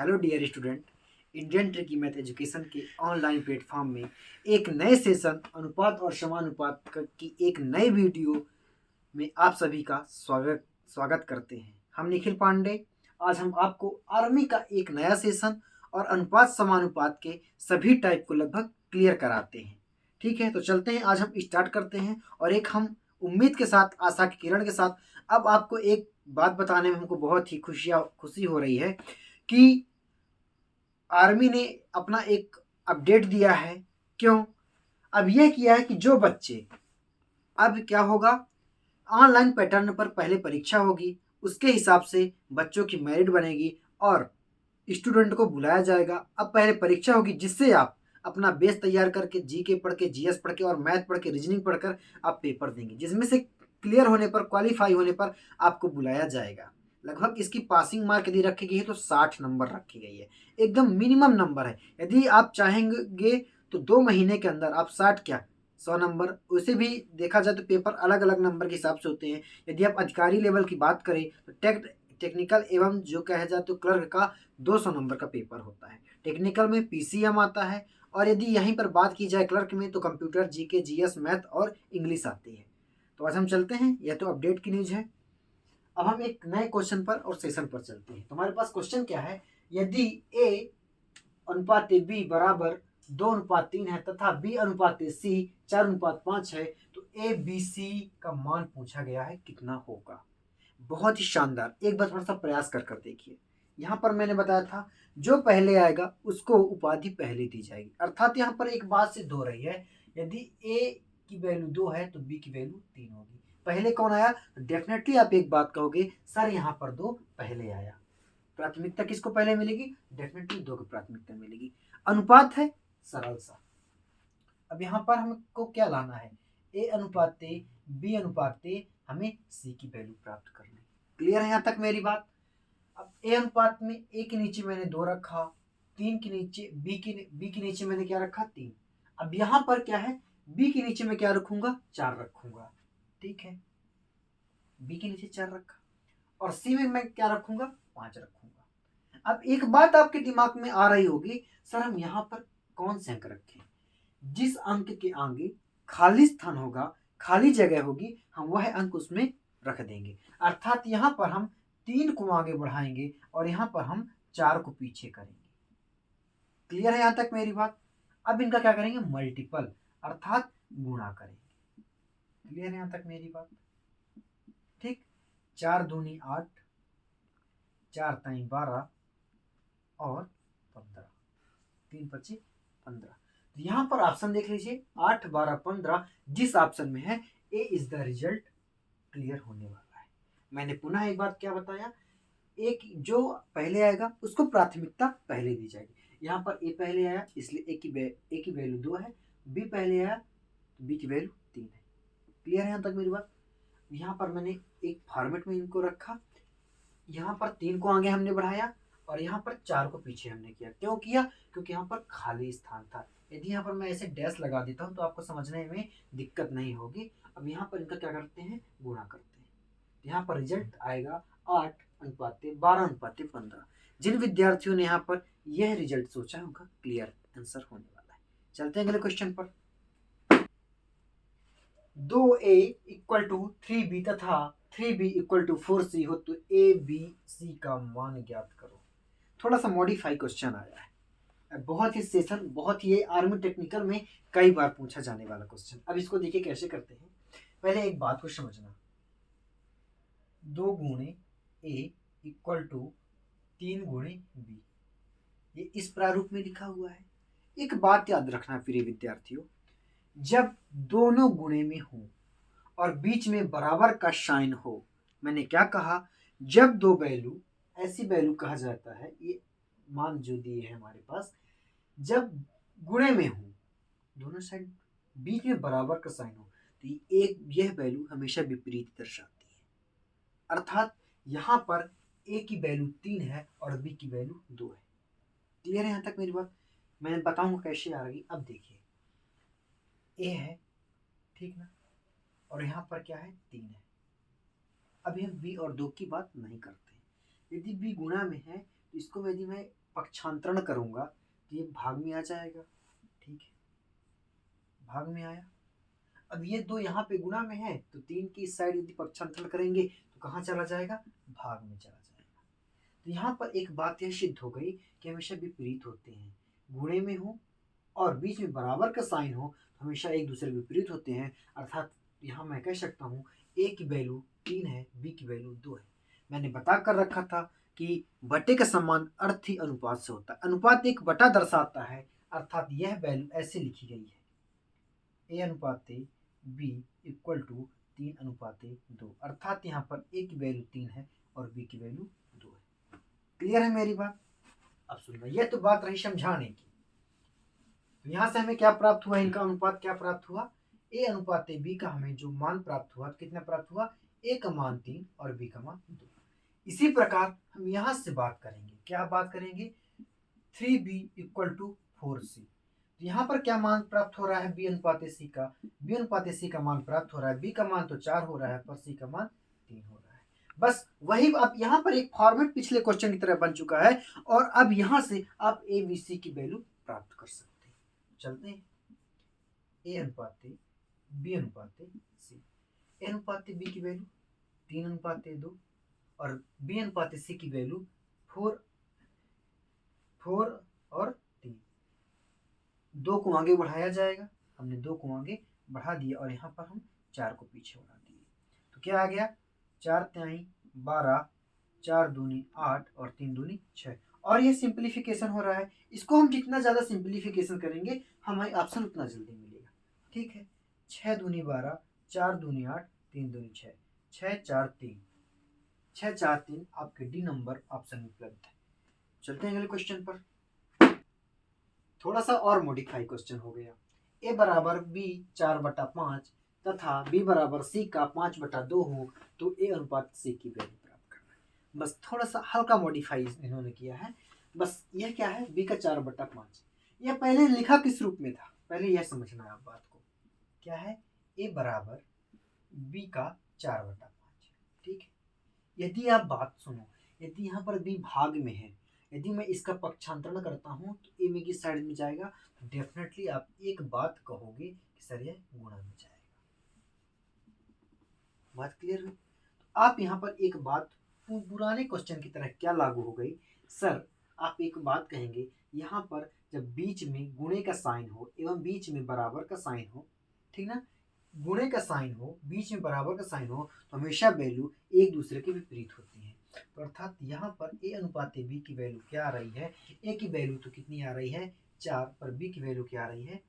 Hello dear student, Indian tricky math education के online platform में एक नए सेशन अनुपात और समानुपात की एक नई वीडियो में आप सभी का स्वागत स्वागत करते हैं। हम निखिल पांडे। आज हम आपको आर्मी का एक नया सेशन और अनुपात समानुपात के सभी टाइप को लगभग क्लियर कराते हैं। ठीक है, तो चलते हैं, आज हम स्टार्ट करते हैं। और एक हम उम्मीद के साथ, आशा की किरण के साथ अब आपको एक बात बताने में हमको बहुत ही खुशी हो रही है कि आर्मी ने अपना एक अपडेट दिया है। क्यों? अब यह किया है कि जो बच्चे, अब क्या होगा, ऑनलाइन पैटर्न पर पहले परीक्षा होगी, उसके हिसाब से बच्चों की मेरिट बनेगी और स्टूडेंट को बुलाया जाएगा। अब पहले परीक्षा होगी जिससे आप अपना बेस तैयार करके जीके पढ़ के, जीएस पढ़ के और मैथ पढ़ के, रीजनिंग पढ़कर आप पेपर देंगे, जिसमें से क्लियर होने पर, क्वालिफाई होने पर आपको बुलाया जाएगा। लगभग इसकी पासिंग मार्क यदि रखी गई है तो 60 नंबर रखी गई है, एकदम मिनिमम नंबर है। यदि आप चाहेंगे तो 2 महीने के अंदर आप 60 क्या 100 नंबर, उसे भी देखा जाए तो पेपर अलग अलग नंबर के हिसाब से होते हैं। यदि आप अधिकारी लेवल की बात करें तो टेक्निकल एवं जो कहा जाए तो क्लर्क का 200 नंबर का पेपर होता है। टेक्निकल में पीसीएम आता है, और यदि यहीं पर बात की जाए क्लर्क में तो कंप्यूटर, जीके, जीएस, मैथ और इंग्लिश आती है। तो आज हम चलते हैं, यह तो अपडेट की न्यूज है। अब हम एक नए क्वेश्चन पर और सेशन पर चलते हैं। तुम्हारे पास क्वेश्चन क्या है? यदि ए अनुपात बी बराबर 2:3 है तथा बी अनुपात सी 4:5 है, तो ए बी सी का मान पूछा गया है, कितना होगा? बहुत ही शानदार, एक बार थोड़ा सा प्रयास कर देखिए। यहाँ पर मैंने बताया था जो पहले आएगा उसको उपाधि पहले दी जाएगी, अर्थात यहाँ पर एक बात सिद्ध हो रही है। यदि ए की वैल्यू 2 है तो बी की वैल्यू 3 होगी। पहले कौन आया? डेफिनेटली आप एक बात कहोगे, सर यहाँ पर 2 पहले आया, प्राथमिकता किसको पहले मिलेगी? डेफिनेटली 2 को प्राथमिकता मिलेगी। अनुपात है, सरल सा। अब यहाँ पर हमको क्या लाना है? ए अनुपात बी अनुपात हमें सी की वैल्यू प्राप्त करनी। क्लियर है यहाँ तक मेरी बात? अब ए अनुपात में ए के नीचे मैंने 2 रखा, 3 के नीचे बी के नीचे मैंने क्या रखा? 3। अब यहाँ पर क्या है? बी के नीचे मैं क्या रखूंगा? 4 रखूंगा। ठीक है, बी के नीचे 4 रखा, और सी में मैं क्या रखूंगा? 5 रखूंगा। अब एक बात आपके दिमाग में आ रही होगी, सर हम यहाँ पर कौन से अंक रखें? जिस अंक के आगे खाली स्थान होगा, खाली जगह होगी, हम वह अंक उसमें रख देंगे। अर्थात यहाँ पर हम 3 को आगे बढ़ाएंगे और यहाँ पर हम 4 को पीछे करेंगे। क्लियर है यहाँ तक मेरी बात? अब इनका क्या करेंगे? मल्टीपल, अर्थात गुणा करेंगे। क्लियर है यहाँ तक मेरी बात? ठीक, 4 दूनी 8, 4 ताई 12 और 15, 3 पच्चीस 15। यहाँ पर ऑप्शन देख लीजिए, 8, 12, 15 जिस ऑप्शन में है, ए इज द रिजल्ट क्लियर होने वाला है। मैंने पुनः एक बात क्या बताया, एक जो पहले आएगा उसको प्राथमिकता पहले दी जाएगी। यहाँ पर ए पहले आया इसलिए ए की वैल्यू 2 है, बी पहले आया तो बी की वैल्यू 3 है। क्लियर है यहाँ तक मेरी बात? यहाँ पर मैंने एक फॉर्मेट में इनको रखा, यहाँ पर 3 को आगे हमने बढ़ाया और यहाँ पर 4 को पीछे हमने किया। क्यों किया? क्योंकि यहाँ पर खाली स्थान था। यदि यहाँ पर मैं ऐसे डैश लगा देता हूँ तो आपको समझने में दिक्कत नहीं होगी। अब यहाँ पर इनका क्या करते हैं? गुणा करते हैं। यहाँ पर रिजल्ट आएगा 8:12:15। जिन विद्यार्थियों ने यहाँ पर यह रिजल्ट सोचा है उनका क्लियर आंसर होने वाला है। चलते हैं अगले क्वेश्चन पर। 2a इक्वल टू 3b तथा 3b इक्वल टू 4c हो तो ए बी सी का मान ज्ञात करो। थोड़ा सा मॉडिफाई क्वेश्चन आया है, बहुत ही सेशन, बहुत ही आर्मी टेक्निकल में कई बार पूछा जाने वाला क्वेश्चन। अब इसको देखिए कैसे करते हैं। पहले एक बात को समझना, 2 गुणे ए इक्वल टू 3 गुणे बी, ये इस प्रारूप में लिखा हुआ है। एक बात याद रखना प्रिय विद्यार्थियों, जब दोनों गुणे में हो और बीच में बराबर का साइन हो, मैंने क्या कहा? जब दो वैल्यू, ऐसी वैल्यू कहा जाता है, ये मान जो दिए है हमारे पास, जब गुणे में हो, दोनों साइड बीच में बराबर का साइन हो, तो यह वैल्यू हमेशा विपरीत दर्शाती है। अर्थात यहाँ पर ए की वैल्यू 3 है और बी की वैल्यू 2 है। क्लियर है यहाँ तक मेरी बात? मैं बताऊंगा कैसे आ रही। अब देखिए, ए है, ठीक ना, और यहाँ पर क्या है? 3 है। अब हम बी और 2 की बात नहीं करते। यदि बी गुणा में है तो इसको यदि मैं पक्षांतरण करूंगा तो ये भाग में आ जाएगा। ठीक है, भाग में आया। अब ये दो यहाँ पे गुणा में है तो 3 की इस साइड यदि पक्षांतरण करेंगे तो कहाँ चला जाएगा, भाग में चला जाएगा। तो यहाँ पर एक बात यह सिद्ध हो गई कि हमेशा विपरीत होते हैं, गुणे में हो और बीच में बराबर का साइन हो तो हमेशा एक दूसरे विपरीत होते हैं। अर्थात यहाँ मैं कह सकता हूँ ए की वैल्यू 3 है, बी की वैल्यू 2 है। मैंने बता कर रखा था कि बटे का सम्मान अर्थ ही अनुपात से होता है। अनुपात एक बटा दर्शाता है, अर्थात यह वैल्यू ऐसे लिखी गई है, ए अनुपात बी इक्वल टू 3 अनुपात 2, अर्थात यहाँ पर ए की वैल्यू 3 है और बी की वैल्यू 2 है। क्लियर है मेरी बात? अब सुनना, यह तो बात रही समझाने की। तो यहाँ से हमें क्या प्राप्त हुआ, इनका अनुपात क्या प्राप्त हुआ, ए अनुपात बी का हमें जो मान प्राप्त हुआ, कितना प्राप्त हुआ, ए का मान 3 और बी का मान 2। इसी प्रकार हम यहाँ से बात करेंगे, क्या बात करेंगे, 3b इक्वल टू 4c। तो यहाँ पर क्या मान प्राप्त हो रहा है, बी अनुपात सी का, बी अनुपात सी का मान प्राप्त हो रहा है, बी का मान तो 4 हो रहा है पर सी का मान 3 हो रहा है। बस वही अब यहाँ पर एक फॉर्मेट पिछले क्वेश्चन की तरह बन चुका है और अब यहाँ से आप ए बी सी की वैल्यू प्राप्त कर सकते हैं। चलते हैं, ए अनुपात बी अनुपात सी, ए अनुपात बी की वैल्यू 3 अनुपात 2 और बी अनुपात सी की वैल्यू 4 और 3। 2 को आगे बढ़ाया जाएगा, हमने 2 को आगे बढ़ा दिया और यहाँ पर हम 4 को पीछे बढ़ा दिए। तो क्या आ गया, 4 तिहाई 12, 4 दूनी 8 और 3 दूनी 6। और ये सिंप्लीफिकेशन हो रहा है, इसको हम जितना ज़्यादा सिंप्लीफिकेशन करेंगे हमें ऑप्शन उतना जल्दी मिलेगा। ठीक है, 6 दूनी 12, 4 दूनी 8, 3 दूनी 6, 6 4 3, 6 4 3 आपके डी नंबर ऑप्शन में उपलब्ध है। चलते हैं अगले क्वेश्चन पर। थोड़ा सा और मॉडिफाई क्वेश्चन हो गया, ए बराबर बी 4/5 तथा बी बराबर सी का 5/2 हो तो ए अनुपात सी की वैल्यू प्राप्त करना है। बस थोड़ा सा हल्का मॉडिफाई इन्होंने किया है। बस यह क्या है, बी का 4/5, यह पहले लिखा किस रूप में था, पहले यह समझना है आप बात को। क्या है, ए बराबर बी का 4/5। ठीक है, यदि आप बात सुनो, यदि यहाँ पर बी भाग में है, यदि मैं इसका पक्षांतरण करता हूँ तो ए में की साइड में जाएगा, तो डेफिनेटली आप एक बात कहोगे कि सर यह गुणा में जाएगा। बात क्लियर है? तो आप यहाँ पर एक बात पुराने क्वेश्चन की तरह क्या लागू हो गई, सर आप एक बात कहेंगे, यहाँ पर जब बीच में गुणे का साइन हो एवं बीच में बराबर का साइन हो, ठीक ना, गुणे का साइन हो बीच में बराबर का साइन हो तो हमेशा वैल्यू एक दूसरे के विपरीत होती है। तो अर्थात यहाँ पर ए अनुपात बी की वैल्यू क्या आ रही है, ए की वैल्यू तो कितनी आ रही है 4, पर बी की वैल्यू क्या आ रही है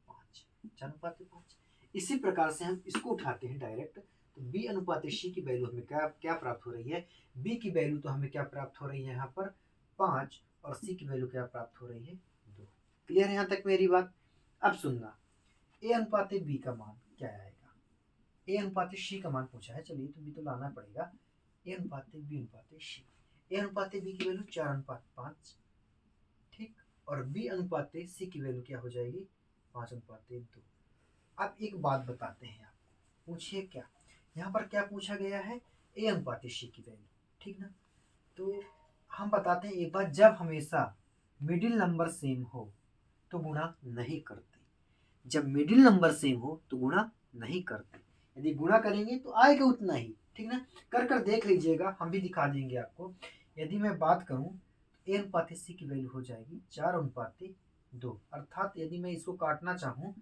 5, 4 अनुपात 5। इसी प्रकार से हम इसको उठाते हैं डायरेक्ट, तो बी अनुपात सी की वैल्यू हमें क्या प्राप्त हो रही है, बी की वैल्यू तो हमें क्या प्राप्त हो रही है यहाँ पर 5 और सी की वैल्यू क्या प्राप्त हो रही है 2। क्लियर है यहाँ तक मेरी बात? अब सुनना, ए अनुपात बी का मान क्या आएगा, ए अनुपात सी का मान पूछा है, चलिए तो बी तो लाना पड़ेगा, ए अनुपात बी अनुपात सी, ए अनुपात बी की वैल्यू 4/5, ठीक, और बी अनुपात सी की वैल्यू क्या हो जाएगी 5/2। अब एक बात बताते हैं आपको, पूछिए क्या, यहाँ पर क्या पूछा गया है, ए अनुपात सी की वैल्यू, ठीक ना। तो हम बताते हैं एक बात, जब हमेशा मिडिल नंबर सेम हो तो गुणा नहीं करते, जब मिडिल नंबर सेम हो तो गुणा नहीं करते, यदि गुणा करेंगे तो आएगा उतना ही, ठीक ना। कर देख लीजिएगा, हम भी दिखा देंगे आपको। यदि मैं बात करूं ए अनुपात सी की वैल्यू हो जाएगी 4/2, अर्थात यदि मैं इसको काटना चाहूँ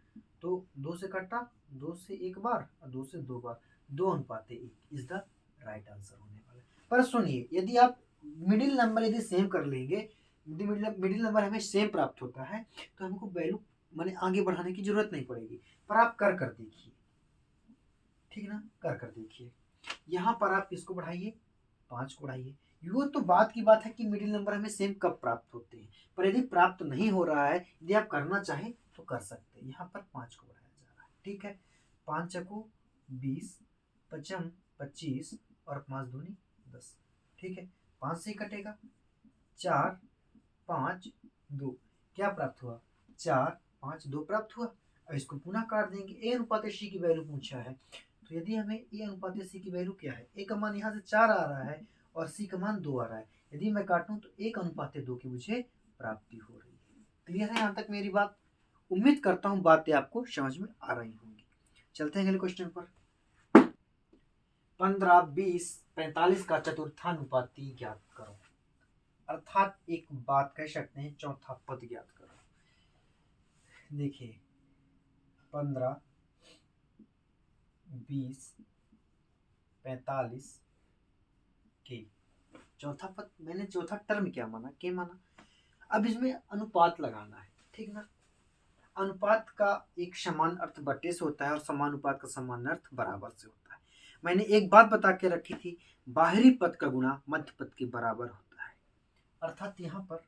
तो 2 से काटा, 2 से एक बार और 2 से 2 बार, 2/1 इज द राइट आंसर होने वाला। पर सुनिए, यदि आप मिडिल नंबर यदि सेम कर लेंगे, यदि मिडिल नंबर हमें सेम प्राप्त होता है तो हमको वैल्यू माने आगे बढ़ाने की जरूरत नहीं पड़ेगी। पर आप कर देखिए, ठीक ना, कर देखिए, यहाँ पर आप किसको बढ़ाइए 5 को बढ़ाइए। यो तो बात की बात है कि मिडिल नंबर हमें सेम कब प्राप्त होते हैं, पर यदि प्राप्त नहीं हो रहा है, यदि आप करना चाहें तो कर सकते हैं। यहाँ पर 5 को बढ़ाया जा रहा है, ठीक है, 5 चको 20, 5 25 और 5 दूनी 10, ठीक है, 5 से कटेगा 4 5 2, क्या प्राप्त हुआ 4 5 2 प्राप्त हुआ। अब इसको पुनः काट देंगे, ए अनुपात सी की वैल्यू पूछा है, तो यदि हमें ए अनुपात सी की वैल्यू क्या है, ए का मान यहाँ से 4 आ रहा है और सी का मान 2 आ रहा है, यदि मैं काटूं तो 1:2 की मुझे प्राप्ति हो रही है। क्लियर है यहाँ तक मेरी बात? उम्मीद करता हूँ बातें आपको समझ में आ रही होंगी। चलते हैं अगले क्वेश्चन पर। 15, 20, 45 का चतुर्थानुपाती ज्ञात करो। अर्थात एक बात कह सकते हैं, चौथा पद ज्ञात करो। देखिए 15, 20, 45 के चौथा पद, मैंने चौथा टर्म क्या माना, के माना। अब इसमें अनुपात लगाना है, ठीक ना। अनुपात का एक समान अर्थ बट्टे से होता है और समानुपात का समान अर्थ बराबर से होता है। मैंने एक बात बता के रखी थी, बाहरी पद का गुणा मध्य पद के बराबर होता है। अर्थात यहाँ पर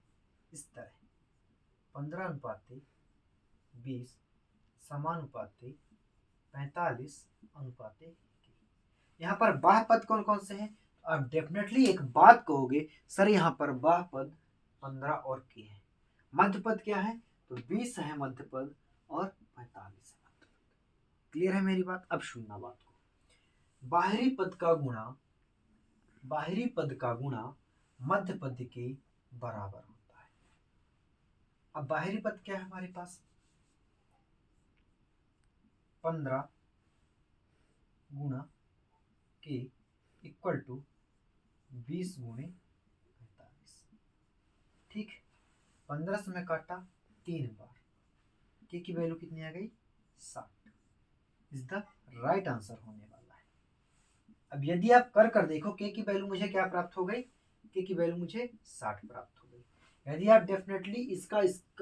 इस तरह 15:20 समानुपाते 45:। यहाँ पर बाह्य पद कौन कौन से हैं? आप डेफिनेटली एक बात कहोगे, सर यहाँ पर बाह्य पद 15 और के हैं, मध्य पद क्या है? तो 20 है मध्य पद और 45 है मध्य पद। क्लियर है मेरी बात? अब सुनना बात को। बाहरी पद का गुणा मध्य पद के बराबर होता है। अब बाहरी पद क्या है हमारे पास? 15 गुणा के इक्वल टू 20 गुणे 45। ठीक, 15 से मैं काटा 3 बार, के की वैल्यू कितनी आ गई? 60 इज द राइट आंसर होने वाला है। अब यदि आप कर देखो, के की वैल्यू मुझे क्या प्राप्त हो गई? के की वैल्यू मुझे 60 प्राप्त हो गई। यदि आप डेफिनेटली इसका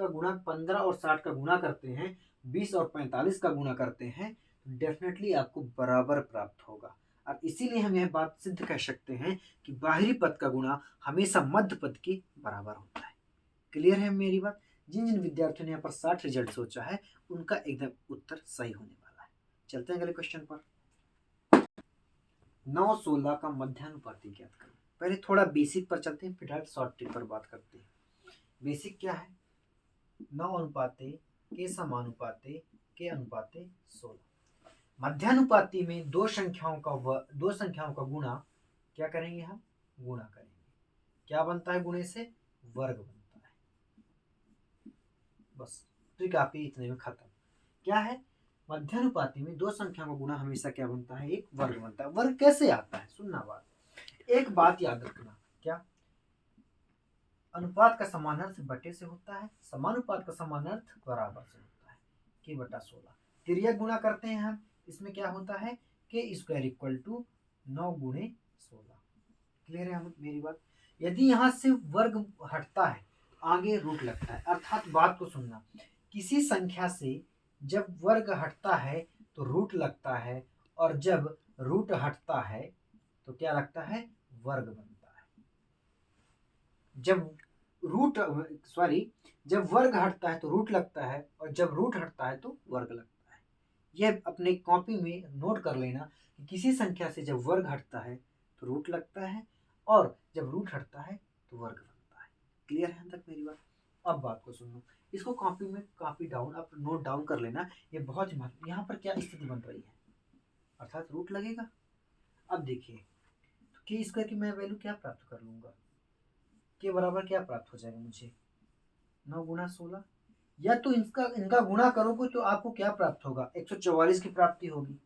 गुणा 15 और 60 का गुणा करते हैं, 20 और 45 का गुणा करते हैं, तो डेफिनेटली आपको बराबर प्राप्त होगा। और इसीलिए हम यह बात सिद्ध कर सकते हैं कि बाहरी पद का गुणा हमेशा मध्य पद के बराबर होता है। क्लियर है मेरी बात? जिन जिन विद्यार्थियों ने यहाँ पर 60 रिजल्ट सोचा है, उनका एकदम उत्तर सही होने वाला है। चलते हैं अगले क्वेश्चन पर। 9, 16 का मध्यानुपाती ज्ञात करो। पहले थोड़ा बेसिक पर चलते हैं, फिर शॉर्ट ट्रिक पर बात करते हैं। बेसिक क्या है? 9 अनुपाते के समानुपाते के अनुपाते 16। मध्यानुपाती में दो संख्याओं का गुणा क्या करेंगे? हम गुणा करेंगे। क्या बनता है? गुणे से वर्ग बनता है। बस ट्रिक आपकी इतने में खत्म। क्या है? मध्यानुपाती में दो संख्याओं का गुणा हमेशा क्या बनता है? एक वर्ग बनता है। वर्ग कैसे आता है? सुनना बात, एक बात याद रखना, क्या? अनुपात का समानार्थ बटे से होता है, समानुपात का समानार्थ बराबर से होता है। के बटा 16 तिर्यक गुणा करते हैं हम, इसमें क्या होता है? के स्क्वायर इक्वल टू 9 गुणे 16। क्लियर है मेरी बात? यदि यहाँ से वर्ग हटता है, आगे रूट लगता है। अर्थात बात को सुनना, किसी संख्या से जब वर्ग हटता है तो रूट लगता है, और जब रूट हटता है तो क्या लगता है? वर्ग बनता है। जब वर्ग हटता है तो रूट लगता है, और जब रूट हटता है तो वर्ग लगता है। यह अपने कॉपी में नोट कर लेना कि किसी संख्या से जब वर्ग हटता है तो रूट लगता है, और जब रूट हटता है तो वर्ग बनता है। क्लियर है तक मेरी बात? अब बात को सुनो, इसको कॉपी में आप नोट डाउन कर लेना, ये बहुत महत्व। यहाँ पर क्या स्थिति बन रही है? अर्थात रूट लगेगा। अब देखिए, तो के स्क्वायर की मैं वैल्यू क्या प्राप्त कर लूंगा? के बराबर क्या प्राप्त हो जाएगा मुझे? 9 गुणा 16, या तो इनका गुणा करोगे तो आपको क्या प्राप्त होगा? 144 की प्राप्ति होगी।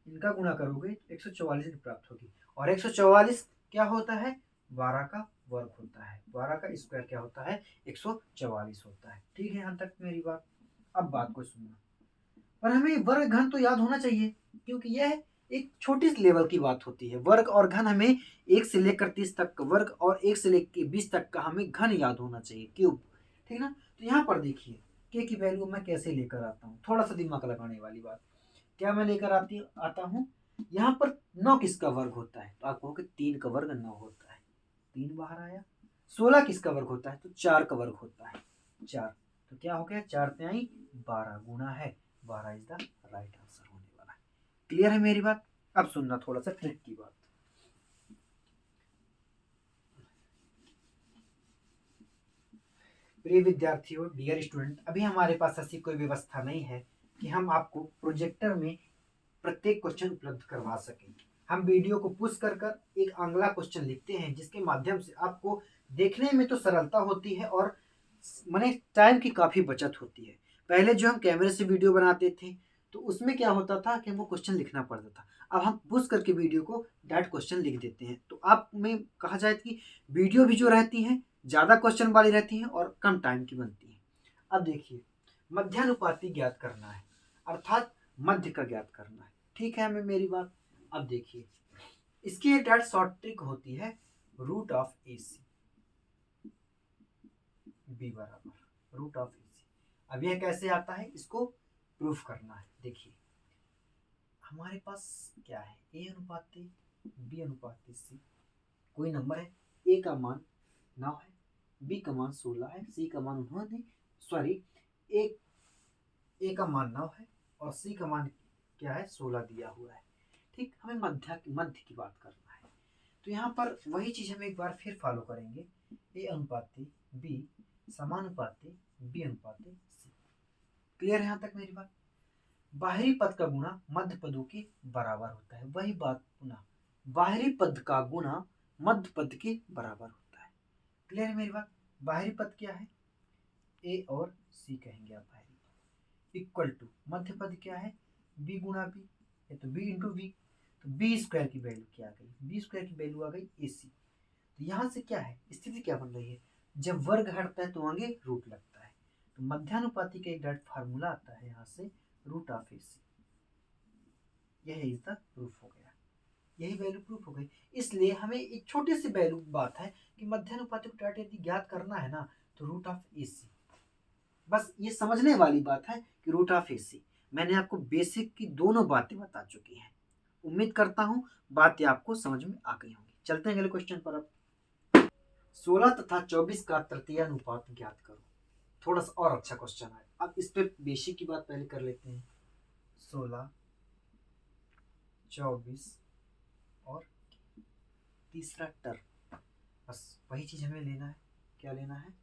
इनका गुणा करोगे 144 की प्राप्त होगी, और 144 क्या होता है? 12 का वर्ग होता है। 12 का स्क्वायर क्या होता है? 144 होता है। ठीक है यहाँ तक मेरी बात? अब बात को सुनना, पर हमें वर्ग घन तो याद होना चाहिए, क्योंकि यह एक छोटी लेवल की बात होती है। वर्ग और घन हमें 1 से लेकर 30 तक का वर्ग, और 1 से लेकर 20 तक का हमें घन याद होना चाहिए, क्यूब। ठीक ना? तो यहाँ पर देखिए, के की वैल्यू मैं कैसे लेकर आता हूँ, थोड़ा सा दिमाग लगाने वाली बात। क्या मैं लेकर आता हूँ? यहाँ पर 9 किसका वर्ग होता है? तो आप कहोगे 3 का वर्ग 9 होता है, 3 बाहर आया। 16 किसका वर्ग होता है? तो 4 का वर्ग होता है, 4। तो क्या हो गया? 4 तिहाई 12 गुना है 12 इज द राइट आंसर होने वाला है। क्लियर है मेरी बात? अब सुनना थोड़ा सा ट्रिक की बात। प्रिय विद्यार्थियों, डियर स्टूडेंट, अभी हमारे पास ऐसी कोई व्यवस्था नहीं है कि हम आपको प्रोजेक्टर में प्रत्येक क्वेश्चन उपलब्ध करवा सकें। हम वीडियो को पुश कर कर एक अगला क्वेश्चन लिखते हैं, जिसके माध्यम से आपको देखने में तो सरलता होती है और माने टाइम की काफ़ी बचत होती है। पहले जो हम कैमरे से वीडियो बनाते थे तो उसमें क्या होता था कि हमको क्वेश्चन लिखना पड़ता था। अब हम पुश करके वीडियो को डायरेक्ट क्वेश्चन लिख देते हैं। तो आप में कहा जाए कि वीडियो भी जो रहती हैं ज़्यादा क्वेश्चन वाली रहती हैं और कम टाइम की बनती हैं। अब देखिए, मध्यानुपाती ज्ञात करना है, अर्थात मध्य का ज्ञात करना है। ठीक है हमें मेरी बात। अब देखिए, इसकी एक डायरेक्ट शॉर्ट ट्रिक होती है, root of A C B बराबर रूट ऑफ ए सी। अब यह कैसे आता है, इसको प्रूफ करना है। देखिए हमारे पास क्या है, ए अनुपात बी अनुपात सी। कोई नंबर है, ए का मान 9 है, बी का मान 16 है, सी का मान उन्होंने सॉरी ए का मान 9 है और सी का मान क्या है 16 दिया हुआ है। ठीक, हमें मध्य की बात करना है। तो यहाँ पर वही चीज हम एक बार फिर फॉलो करेंगे, ए अनुपात बी समानुपात बी अनुपात सी। क्लियर है यहाँ तक मेरी बात। बाहरी पद का गुणा मध्य पदों के बराबर होता है। वही बात पुनः, बाहरी पद का गुणा मध्य पद के बराबर होता है। क्लियर है मेरी बात। बाहरी पद क्या है, ए और सी कहेंगे आप बाहरी पद, इक्वल टू मध्य पद क्या है, बी गुणा बी, या तो बी इंटू बी। तो बी स्क्वायर की वैल्यू क्या आ गई, बी स्क्वायर की वैल्यू आ गई ए सी। तो यहाँ से क्या है, स्थिति क्या बन रही है, जब वर्ग हटता है तो आगे रूट लगता है। तो मध्यानुपाती का एक डायरेक्ट फार्मूला आता है यहाँ से, रूट ऑफ ए सी। यह इज द प्रूफ हो गया, यही वैल्यू प्रूफ हो गई। इसलिए हमें एक छोटी सी वैल्यू बात है कि मध्यानुपाती को डायरेक्ट यदि ज्ञात करना है ना तो रूट ऑफ ए सी, बस ये समझने वाली बात है कि रूट ऑफ ए सी। मैंने आपको बेसिक की दोनों बातें बता चुकी हैं। उम्मीद करता हूँ बातें आपको समझ में आ गई होंगी। चलते हैं अगले क्वेश्चन पर। अब 16 तथा 24 का तृतीय अनुपात ज्ञात करो। थोड़ा सा और अच्छा क्वेश्चन है। अब इस पे बेसिक की बात पहले कर लेते हैं। 16, 24 और तीसरा टर्म, बस वही चीज हमें लेना है। क्या लेना है,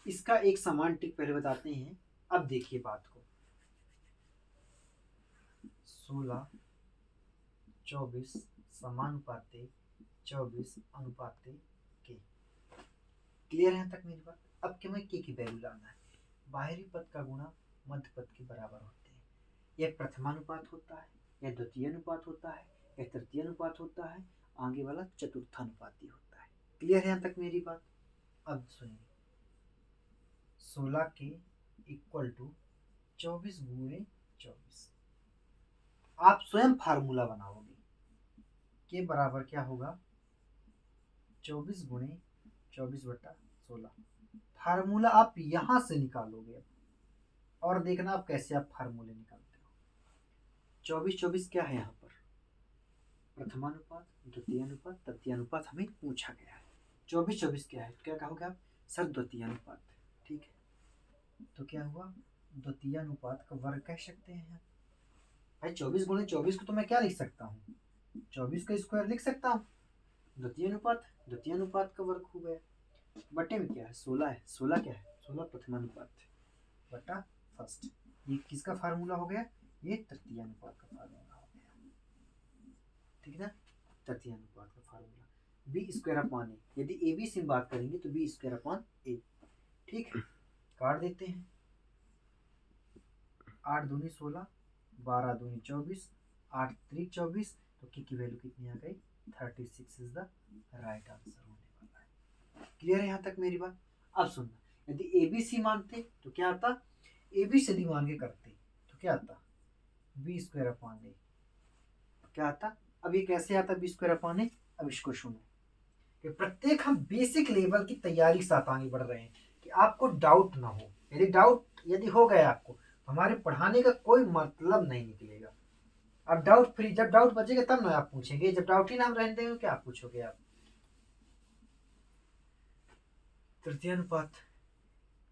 इसका एक समान ट्रिक पहले बताते हैं। अब देखिए बात को, 16, 24 समानुपाते 24 अनुपाते के। क्लियर है तक मेरी बात। अब क्या हमें के की वैल्यू लाना है। बाहरी पद का गुणा मध्य पद के बराबर होते हैं। यह प्रथमानुपात होता है, यह द्वितीय अनुपात होता है, यह तृतीय अनुपात होता है, आगे वाला चतुर्थानुपाती होता है। क्लियर है यहाँ तक मेरी बात। अब सुनिए, 16 के इक्वल टू 24 गुणे 24। आप स्वयं फार्मूला बनाओगे, के बराबर क्या होगा 24 गुणे 24 बटा 16। फार्मूला आप यहां से निकालोगे और देखना आप कैसे आप फार्मूले निकालते हो। 24 24 क्या है यहाँ पर, प्रथमानुपात द्वितीय अनुपात तृतीय अनुपात हमें पूछा गया है। 24 24 क्या है, तो क्या कहोगे आप, सर द्वितीय अनुपात। ठीक है, तो क्या हुआ, द्वितीय अनुपात का वर्ग कह सकते हैं भाई। 24 गुणे 24 को तो मैं क्या लिख सकता हूँ, 24 का स्क्वायर लिख सकता हूँ। द्वितीय अनुपात का वर्ग हो गया। बटे में क्या है 16 है, 16 क्या है 16 प्रथमानुपात बटा फर्स्ट। ये किसका फार्मूला हो गया, ये तृतीय अनुपात का फार्मूला हो गया। ठीक है ना, तृतीय अनुपात का फार्मूला बी स्क्वायर अपॉन ए। यदि ए बी से बात करेंगे तो बी स्क्वायर अपॉन ए। ठीक है, काट देते हैं। 8 दूनी 16, 12 दूनी 24, 8 त्रिक 24, तो की वैल्यू कितनी आ गई 36 इज द राइट आंसर होने वाला है। क्लियर है यहाँ तक मेरी बात। अब सुनना, यदि ए बी सी मानते तो क्या आता, ए बी सी मान के करते तो क्या आता, बी स्क्वायर अपॉन ए क्या आता। अब ये कैसे आता बी स्क्वायर अपॉन ए, अब इसको सुनो कि प्रत्येक हम बेसिक लेवल की तैयारी के साथ आगे बढ़ रहे हैं कि आपको डाउट ना हो। यदि हो गया आपको, हमारे पढ़ाने का कोई मतलब नहीं निकलेगा। अब डाउट फ्री, जब डाउट बचेगा तब ना आप पूछेंगे, जब डाउट ही ना हम रहने देंगे क्या आप पूछोगे आप। तृतीय अनुपात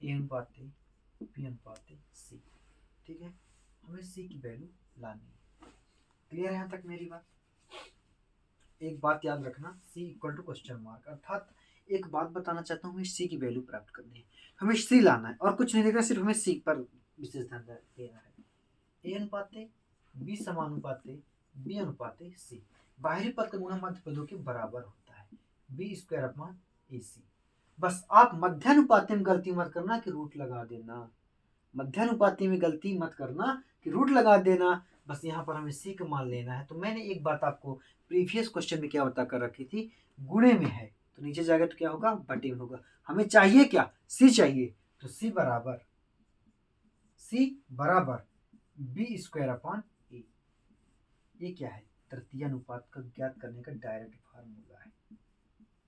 ए अनुपात बी अनुपात सी। ठीक है, हमें सी की वैल्यू लानी है। क्लियर है यहाँ तक मेरी बात। एक बात याद रखना, सी इक्वल टू क्वेश्चन मार्क, अर्थात एक बात बताना चाहता हूँ, हमें सी की वैल्यू प्राप्त करनी है, हमें सी लाना है और कुछ नहीं देखना, सिर्फ हमें सी पर विशेष ध्यान देना है। ए अनुपात बी समानुपात बी अनुपात सी। बाहरी पद का गुणा मध्य पदों के बराबर होता है, बी स्क्वायर अपॉन ए सी। बस आप मध्यानुपाती में गलती मत करना कि रूट लगा देना, मध्यानुपाती में गलती मत करना कि रूट लगा देना। बस यहाँ पर हमें सी का मान लेना है। तो मैंने एक बात आपको प्रीवियस क्वेश्चन में क्या बता कर रखी थी, गुणे में है तो नीचे जाएगा तो क्या होगा, बटे में होगा। हमें चाहिए क्या, सी चाहिए, तो सी बराबर बी स्क्वायर अपॉन ए। ये क्या है, तृतीय अनुपात का ज्ञात करने का डायरेक्ट फार्मूला है,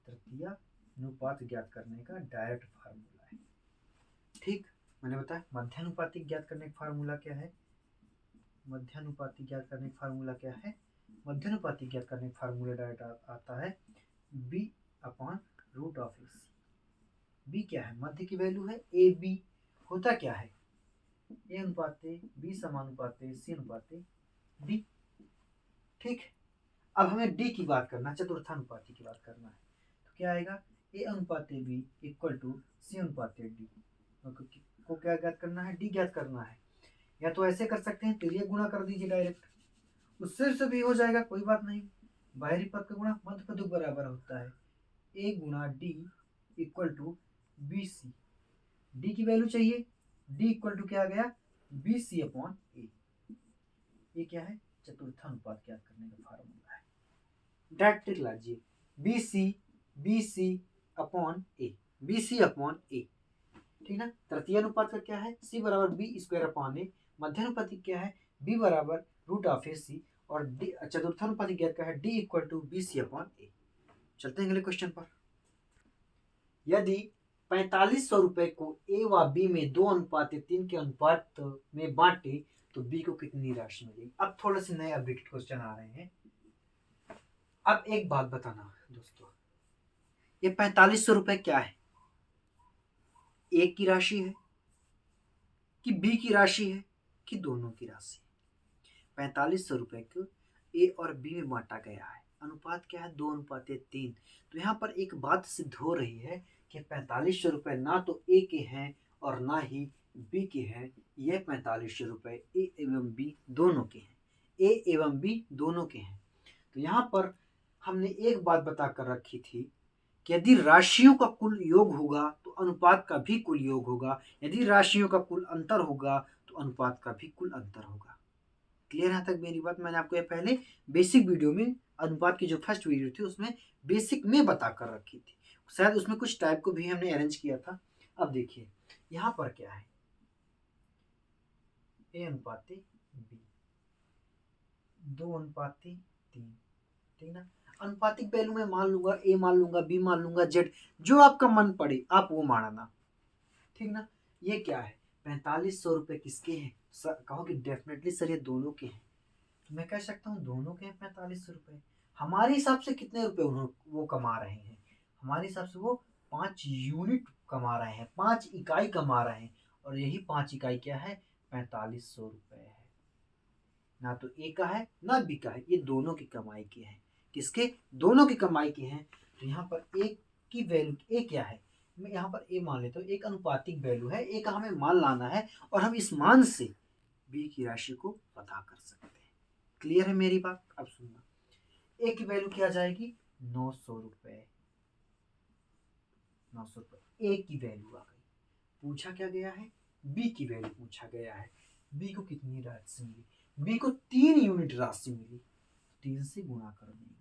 तृतीय अनुपात ज्ञात करने का डायरेक्ट फार्मूला है। ठीक, मैंने बताया मध्यानुपातिक ज्ञात करने का फार्मूला क्या है, मध्यानुपातिक ज्ञात करने का फार्मूला क्या है, मध्यानुपातिक ज्ञात करने का फार्मूला डायरेक्ट आता है B upon root of A C. B क्या है, मध्य की वैल्यू है, ए बी होता क्या है, ए अनुपात ए, बी समानुपात ए, सी अनुपात ए, डी। ठीक, अब हमें डी की बात करना, चतुर्थानुपाती की बात करना है। तो क्या आएगा, ए अनुपात ए बी इक्वल टू सी अनुपात ए डी को क्या ज्ञात करना है, डी ज्ञात करना है। या तो ऐसे कर सकते हैं, तिर्यक गुणा कर दीजिए डायरेक्ट, उससे से भी हो जाएगा, कोई बात नहीं। बाहरी पद का गुणा मध्य पद बराबर होता है, ए गुणा D equal to B C. D की वैल्यू चाहिए, डी इक्वल टू क्या आ गया, बी सी अपॉन ए। ये क्या है, चतुर्थानुपात ज्ञात करने का फार्मूला है। डायरेक्ट लिख लीजिए, बी सी अपॉन ए, बी सी अपॉन ए। ठीक ना, तृतीय अनुपात का क्या है, सी बराबर बी स्क्वायर अपॉन ए। मध्यानुपातिक क्या है, बी बराबर रूट ऑफ ए सी। और डी चतुर्थानुपातिक ज्ञात का है, D equal to B C upon A. चलते हैं अगले क्वेश्चन पर। यदि 4500 रुपए को ए व बी में 2:3 के अनुपात में बांटे तो बी को कितनी राशि मिलेगी। अब थोड़े से नए अपडेटेड क्वेश्चन आ रहे हैं। अब एक बात बताना दोस्तों, ये 4500 रुपए क्या है, ए की राशि है कि बी की राशि है कि दोनों की राशि है। 4500 रुपए को ए और बी में बांटा गया है, अनुपात क्या है, 2:3। तो यहाँ पर एक बात सिद्ध हो रही है कि 4500 रुपए ना तो ए के हैं और ना ही बी के हैं। यह 4500 रुपए ए एवं बी दोनों के हैं, ए एवं बी दोनों के हैं। तो यहाँ पर हमने एक बात बता कर रखी थी कि यदि राशियों का कुल योग होगा तो अनुपात का भी कुल योग होगा, यदि राशियों का कुल अंतर होगा तो अनुपात का भी कुल अंतर होगा। क्लियर है तक मेरी बात। मैंने आपको ये पहले बेसिक वीडियो में, अनुपात की जो फर्स्ट वीडियो थी उसमें बेसिक में बता कर रखी थी, शायद उसमें कुछ टाइप को भी हमने अरेंज किया था। अब देखिए यहाँ पर क्या है, ए अनुपात बी 2:3। ठीक ना, अनुपातिक वैल्यू में मान लूंगा, ए मान लूंगा, बी मान लूंगा, जेड, जो आपका मन पड़े आप वो मानना। ठीक ना, ये क्या है, 4500 रुपए किसके हैं, कहो कि डेफिनेटली सर ये दोनों के हैं। तो मैं कह सकता हूँ दोनों के हैं 4500 रुपए। हमारे हिसाब से कितने रुपए वो कमा रहे हैं, हमारे हिसाब से वो 5 यूनिट कमा रहे हैं, 5 इकाई कमा रहे हैं। और यही 5 इकाई क्या है, 4500 रुपए है। ना तो ए का है ना बी का है, ये दोनों की कमाई के हैं। किसके, दोनों की कमाई के हैं। तो यहाँ पर ए की वैल्यू, ए क्या है, मैं यहाँ पर ए मान लेता हूँ, एक अनुपातिक वैल्यू है, ए का हमें मान लाना है और हम इस मान से बी की राशि को पता कर सकते हैं। क्लियर है मेरी बात। अब सुनना, ए की वैल्यू क्या जाएगी, 900 रुपए, 900 रुपए ए की वैल्यू आ गई। पूछा क्या गया है, बी की वैल्यू पूछा गया है। बी को कितनी राशि मिली, बी को 3 यूनिट राशि मिली, 3 से गुणा कर देंगे,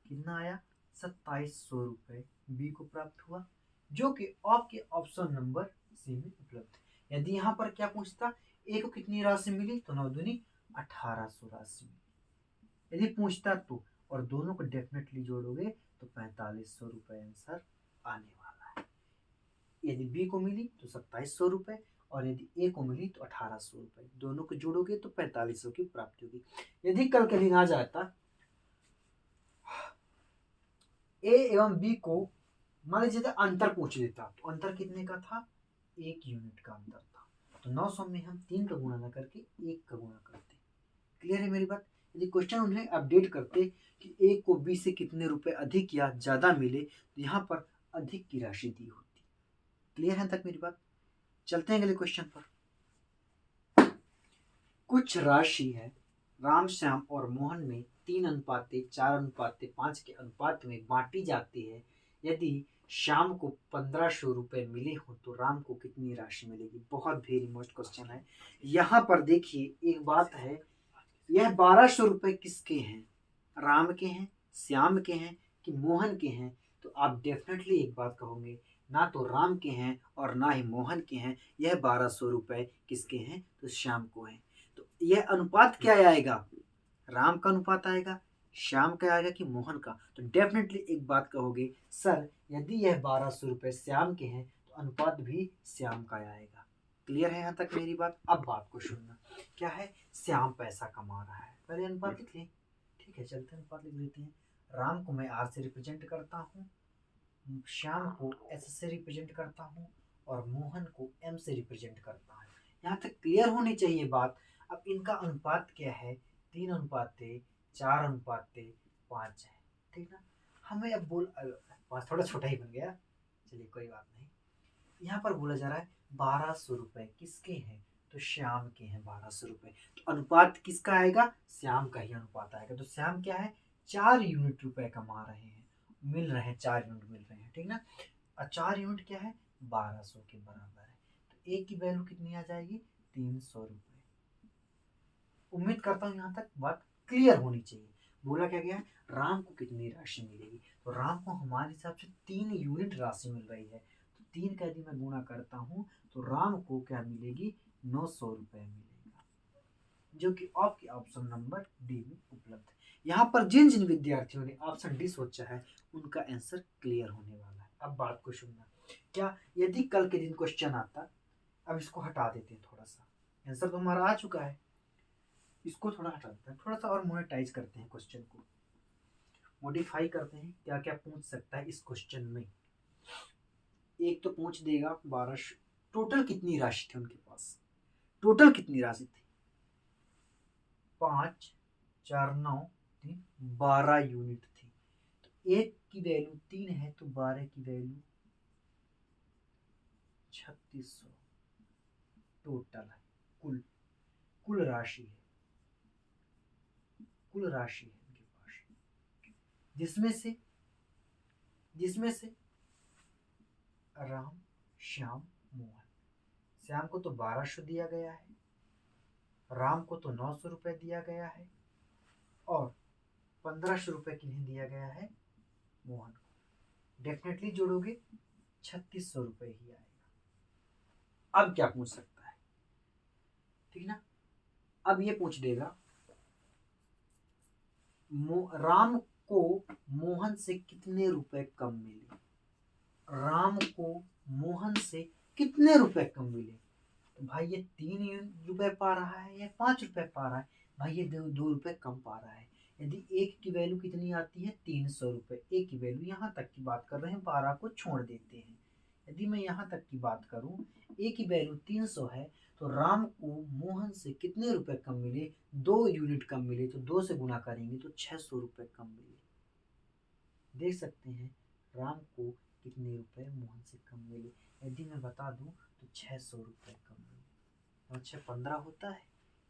कितना आया, 2700 रुपए बी को प्राप्त हुआ, जो कि आपके ऑप्शन नंबर सी में उपलब्ध है। यदि यहाँ पर क्या पूछता, ए को कितनी राशि मिली, तो 9 दूनी 1800 राशि मिली। यदि पूछता तो, और दोनों को डेफिनेटली जोड़ोगे तो 4500 रुपए आंसर आने वाला है। यदि बी को मिली तो 2700 रुपए और यदि ए को मिली तो 1800 रुपए, दोनों को जोड़ोगे तो 4500 की प्राप्ति होगी। यदि कल कभी आ जाता ए एवं बी को, मान लीजिए अंतर पूछ देता, तो अंतर कितने का था, 1 यूनिट का अंतर था। तो 900 में हम 3 का गुणा न करके 1 का गुणा करते। क्लियर है मेरी बात। यदि क्वेश्चन उन्हें अपडेट करते कि ए को बी से कितने रुपए अधिक या ज्यादा मिले तो यहाँ पर अधिक की राशि दी होती। क्लियर है तक मेरी बात। चलते हैं अगले क्वेश्चन पर। कुछ राशि है राम श्याम और मोहन में 3:4:5 के अनुपात में बांटी जाती है, यदि श्याम को 1500 रुपये मिले हो तो राम को कितनी राशि मिलेगी। बहुत वेरी मोस्ट क्वेश्चन है। यहाँ पर देखिए एक बात है, यह 1200 रुपये किसके हैं, राम के हैं, श्याम के हैं कि मोहन के हैं। तो आप डेफिनेटली एक बात कहोगे, ना तो राम के हैं और ना ही मोहन के हैं, यह 1200 रुपये किसके हैं, तो श्याम को हैं। तो यह अनुपात क्या आएगा, राम का अनुपात आएगा, श्याम का आएगा कि मोहन का। तो डेफिनेटली एक बात कहोगे, सर यदि यह 1200 रुपये श्याम के हैं तो अनुपात भी श्याम का आएगा। क्लियर है यहाँ तक मेरी बात। अब बात को सुनना, क्या है, श्याम पैसा कमा रहा है, पहले अनुपात लिख लें। ठीक है, चलते अनुपात लिख लेते हैं। राम को मैं आर से रिप्रेजेंट करता हूँ, श्याम को एस से रिप्रेजेंट करता हूँ और मोहन को एम से रिप्रेजेंट करता हूँ। यहाँ तक क्लियर होनी चाहिए बात। अब इनका अनुपात क्या है, 3:4:5 है, ठीक ना। हमें अब पाँच थोड़ा छोटा ही बन गया, चलिए कोई बात नहीं। यहाँ पर बोला जा रहा है 1200 रुपये किसके हैं, तो श्याम के हैं 1200 रुपये। तो अनुपात किसका आएगा, श्याम का ही अनुपात आएगा। तो श्याम क्या है, 4 यूनिट रुपए कमा रहे हैं, मिल रहे हैं, 4 यूनिट मिल रहे हैं, ठीक ना। और 4 यूनिट क्या है, 1200 के बराबर है। तो ए की वैल्यू कितनी आ जाएगी, 300 रुपये। उम्मीद करता हूँ यहाँ तक बात क्लियर होनी चाहिए। बोला क्या गया है, राम को कितनी राशि मिलेगी, तो राम को हमारे हिसाब से 3 यूनिट राशि मिल रही है। तो 3 का यदि मैं गुणा करता हूँ तो राम को क्या मिलेगी, 900 रुपये मिलेगा, जो कि आपके ऑप्शन नंबर डी में उपलब्ध है। यहाँ पर जिन जिन विद्यार्थियों ने ऑप्शन डी सोचा है उनका आंसर क्लियर होने वाला है। अब बात को सुनना, क्या यदि कल के दिन क्वेश्चन आता, अब इसको हटा देते हैं थोड़ा सा, आंसर तो हमारा आ चुका है, इसको थोड़ा हटा देते हैं, थोड़ा सा और मोनेटाइज करते हैं, क्वेश्चन को मॉडिफाई करते हैं, क्या क्या पूछ सकता है इस क्वेश्चन में। एक तो पूछ देगा 1200, टोटल कितनी राशि थी उनके पास, टोटल कितनी राशि थी, 5, 4, 9, 3, 12 यूनिट थी। तो एक की वैल्यू 3 है तो 12 की वैल्यू 3600 टोटल है, कुल कुल राशि है, कुल राशि है उनके पास, जिसमें से राम श्याम मोहन, श्याम को तो 1200 दिया गया है, राम को तो 900 रुपये दिया गया है और 1500 रुपये किन्हें दिया गया है, मोहन को। डेफिनेटली जोड़ोगे 3600 रुपये ही आएगा। अब क्या पूछ सकता है, ठीक ना। अब ये पूछ देगा राम को मोहन से कितने रुपए कम मिले, राम को मोहन से कितने रुपए कम मिले। तो भाई ये 3 रुपए पा रहा है या 5 रुपए पा रहा है, भाई ये 2 रुपए कम पा रहा है। यदि एक की वैल्यू कितनी आती है, 300 रुपये, एक की वैल्यू यहाँ तक की बात कर रहे हैं, 12 को छोड़ देते हैं। यदि मैं यहाँ तक की बात करूँ, ए की वैल्यू 300 है, तो राम को मोहन से कितने रुपए कम मिले, 2 यूनिट कम मिले, तो 2 से गुणा करेंगे तो 600 रुपये कम मिले। देख सकते हैं राम को कितने रुपए मोहन से कम मिले, यदि मैं बता दूं तो 600 रुपये कम मिले। 6 15 होता है,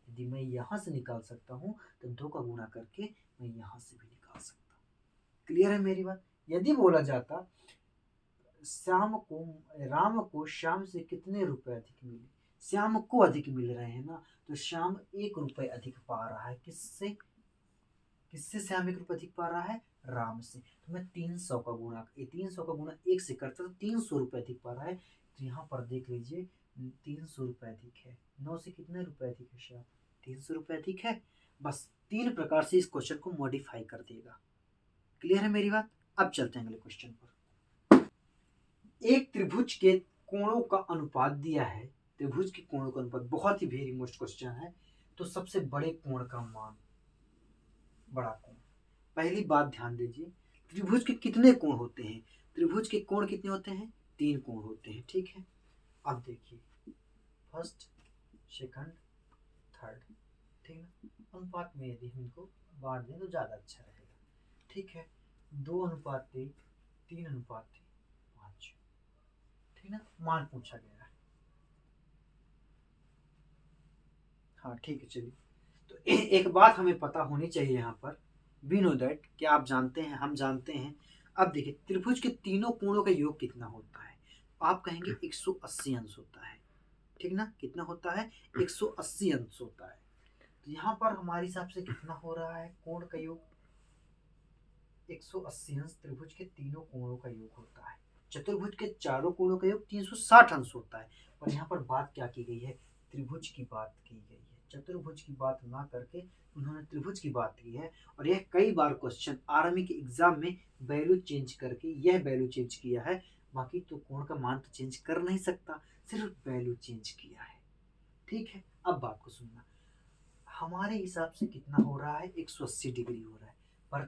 यदि मैं यहाँ से निकाल सकता हूँ तो 2 का गुणा करके मैं यहाँ से भी निकाल सकता हूँ। क्लियर है मेरी बात। यदि बोला जाता राम को श्याम से कितने रुपए अधिक मिले, श्याम को अधिक मिल रहे हैं ना, तो श्याम 1 रुपये अधिक पा रहा है, किससे किससे श्याम 1 रुपये अधिक पा रहा है, राम से। तो मैं 300 का गुणा 1 से करता तो 300 रुपये अधिक पा रहा है। तो यहाँ पर देख लीजिए 300 रुपये अधिक है, 9 से कितने रुपए अधिक है, श्याम 300 रुपये अधिक है। बस 3 प्रकार से इस क्वेश्चन को मॉडिफाई कर देगा। क्लियर है मेरी बात। अब चलते हैं अगले क्वेश्चन पर। एक त्रिभुज के कोणों का अनुपात दिया है, त्रिभुज के कोणों का अनुपात, बहुत ही वेरी मोस्ट क्वेश्चन है। तो सबसे बड़े कोण का मान, बड़ा कोण, पहली बात ध्यान दीजिए, त्रिभुज के कितने कोण होते हैं, त्रिभुज के कोण कितने होते हैं, 3 कोण होते हैं, ठीक है। अब देखिए फर्स्ट, सेकंड, थर्ड, ठीक है। अनुपात में यदि हम इनको बांट दें तो ज़्यादा अच्छा रहेगा, ठीक है। 2:1, 3:5, ठीक ना, मान पूछा गया है। हाँ ठीक है, चलिए। तो तो एक बात हमें पता होनी चाहिए यहाँ पर, वी नो दैट, क्या आप जानते हैं, हम जानते हैं। अब देखिए त्रिभुज के तीनों कोणों का योग कितना होता है? आप कहेंगे 180 अंश होता है, ठीक ना? कितना होता है? 180 अंश होता है। तो यहाँ पर हमारे हिसाब से कितना हो रहा है कोण का योग? 180 अंश त्रिभुज के तीनों कोणों का योग होता है। चतुर्भुज के चारों कोणों का योग 360 अंश होता है। और यहाँ पर बात क्या की गई है? त्रिभुज की बात की गई है, चतुर्भुज की बात ना करके उन्होंने त्रिभुज की बात की है। और यह कई बार क्वेश्चन आर्मी के एग्जाम में वैल्यू चेंज करके यह वैल्यू चेंज किया है। बाकी तो कोण का मान तो चेंज कर नहीं सकता, सिर्फ वैल्यू चेंज किया है। ठीक है, अब बात को सुनना। हमारे हिसाब से कितना हो रहा है? 180 डिग्री हो रहा है। पर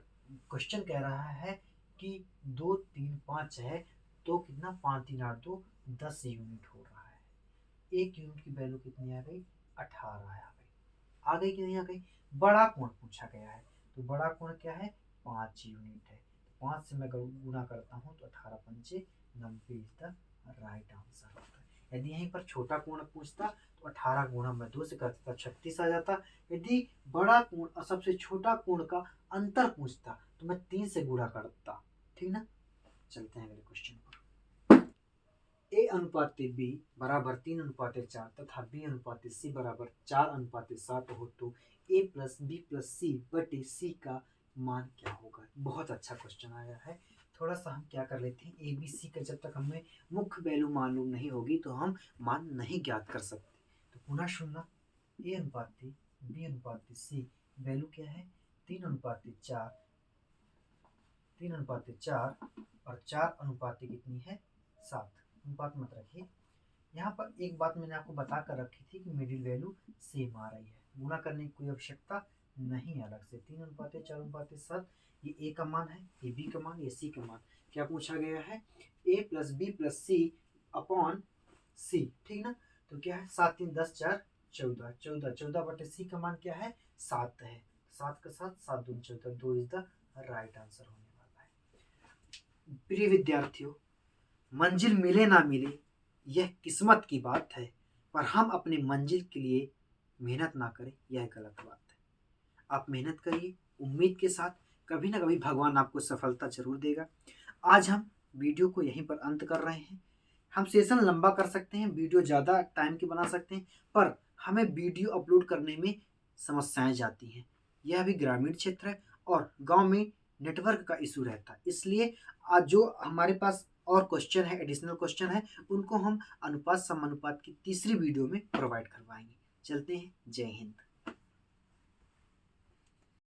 क्वेश्चन कह रहा है कि 2 3 5 है, तो कितना? 5 3 8 2 10 यूनिट हो रहा है। एक यूनिट की वैल्यू कितनी आ गई? 18 आ गई कि नहीं आ गई? बड़ा कोण पूछा गया है, तो बड़ा कोण क्या है? 5 यूनिट है। 5 से मैं गुणा करता हूँ तो 18 पंचे 90 इज द राइट आंसर होता है। यदि यहीं पर छोटा कोण पूछता तो 18 गुणा मैं 2 से करता 36 आ जाता। यदि बड़ा कोण और सबसे छोटा कोण का अंतर पूछता तो मैं 3 से गुणा करता। ठीक ना? चलते हैं अगले क्वेश्चन पर। ए अनुपात बी बराबर 3:4 तथा बी अनुपात सी बराबर 4:7 हो तो ए प्लस बी प्लस सी बटे सी का मान क्या होगा? बहुत अच्छा क्वेश्चन आया है। थोड़ा सा हम क्या कर लेते हैं, ए बी सी का जब तक हमें मुख्य वैल्यू मालूम नहीं होगी तो हम मान नहीं ज्ञात कर सकते। तो पुनः सुनना, ए अनुपात बी अनुपात सी वैल्यू क्या है? 3:4, 3:4 और 4 कितनी है? 7। अनुपात मत रखिए। यहाँ पर एक बात मैंने आपको बता कर रखी थी कि मिडिल वैल्यू सेम आ रही है, गुणा करने की कोई आवश्यकता नहीं अलग से। 3:4:7 ये ए का मान है, ये बी का मान, ये सी का मान। क्या पूछा गया है? ए प्लस बी प्लस सी अपॉन सी, ठीक ना? तो क्या है? 7 3 10 4 14, 14 बटे सी का मान क्या है? 7 है। 7 का 7, 7 दूनी 14, 2 इज द राइट आंसर होने वाला है। प्रिय विद्यार्थियों, मंजिल मिले ना मिले यह किस्मत की बात है, पर हम अपनी मंजिल के लिए मेहनत ना करें यह गलत बात है। आप मेहनत करिए उम्मीद के साथ, कभी ना कभी भगवान आपको सफलता जरूर देगा। आज हम वीडियो को यहीं पर अंत कर रहे हैं। हम सेशन लंबा कर सकते हैं, वीडियो ज़्यादा टाइम की बना सकते हैं, पर हमें वीडियो अपलोड करने में समस्याएं जाती हैं। यह भी ग्रामीण क्षेत्र है और गांव में नेटवर्क का इशू रहता है, इसलिए आज जो हमारे पास और क्वेश्चन है, एडिशनल क्वेश्चन है, उनको हम अनुपात समानुपात की तीसरी वीडियो में प्रोवाइड करवाएंगे। चलते हैं, जय हिंद।